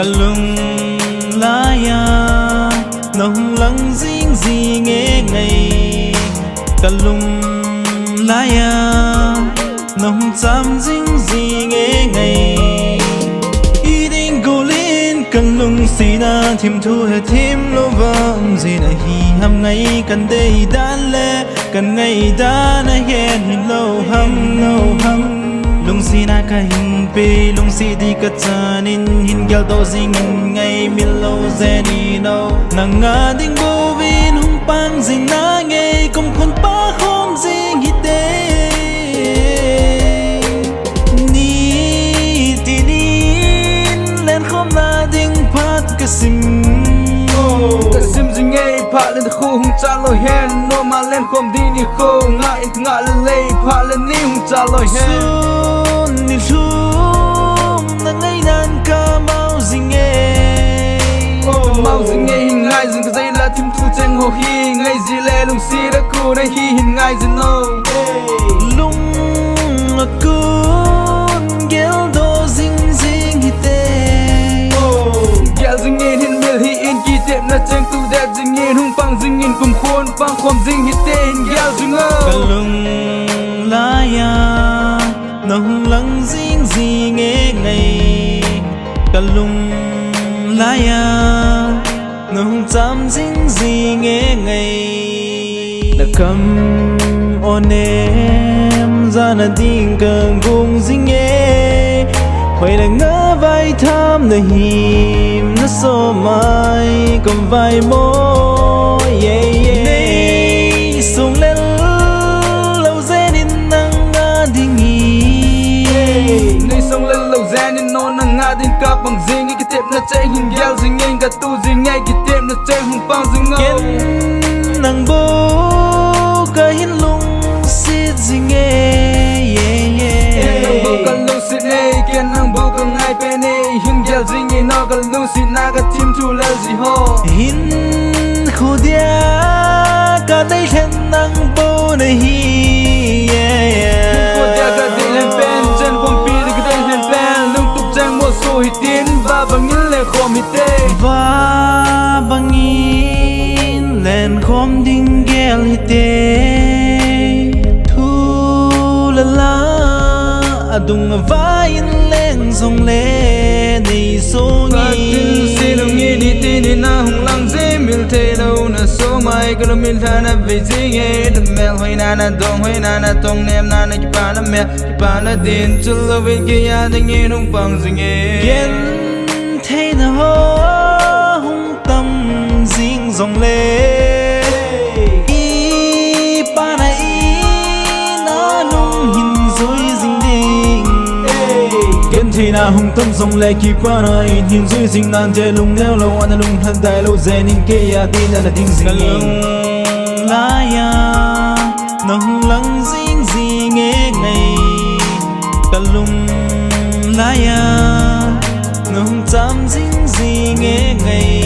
lunglai nong lăng jing gì nghe ngày lunglai nong cham jing gì nghe ngày Eding gollin lung sina thimthu he thim louva gì na hi ham ngai kan dei dan le kan ngai dan Nahet hilou hum lung sina kahin pe lung si di ka chanin Hingell do jing ngai milou zeni no nang ading bovin hung pang jing na ngai Kumkhon pa khom jing hite ni tinin lenkhom ading phat kasim jing ngai phat lenkhom hung chal hen no ma lenkhom di nikho ngah ngah lei phat ni hung chal hen nilhum na ngai nan ka mau jing Ngai jing ka jaila thimthu cheng hohi ngai jile lung si da ku na hi hin ngai jin no lung akon gell do jing hite gell jing hin mil hi in ki tep na cheng tu da jing hung pang jing in kumkhon pang khom jing hite in gell jing lunglai nong lăng jing gì nghe ngày lunglai nong cham jing gì nghe ngày na kam on em ra na ding càng gung jing nghe hoài là ngã vai tham na him na so mai cầm vai mô nay sung lên lâu dễ nên nang ading song lên lâu dài nên nó nang ading ka bằng jing cái tép na chạy Hingell jing ngai ka tu jing ngai cái tép na chạy hung pang jing ngau nang bo kahin Lungset jing nang bo ka Lungset nei ken nang bo ka ngai pe nei Hingell jing ngai no ka Lungset na ka thimthu le ji ho hin khu dia ka dei then nang bo nei hi khu dia ka dei then pen chen pom pi hitin va bangin lenkhom hite va bangin lenkhom ding gell hite thu la la adung vain leng song le nei so ni silung ni tin na hung lang je mil the lo na so mai ka min thana ve jing e de mel hoi na dong hoi na tong nem na ki pa na me ki pa na din chul lo ve ki ya ding ni hung pang jing e gen thế na ho hung tâm jing song le i pa na na nung hin zoi jing ding gen thế na hung tâm song le ki pa na hin zoi jing nan je lung neo lo an lung han dai lo zen in ke ya tin na ding jing la ya nong lăng jing jing nghe ngày lunglai nong cham jing gì nghe ngày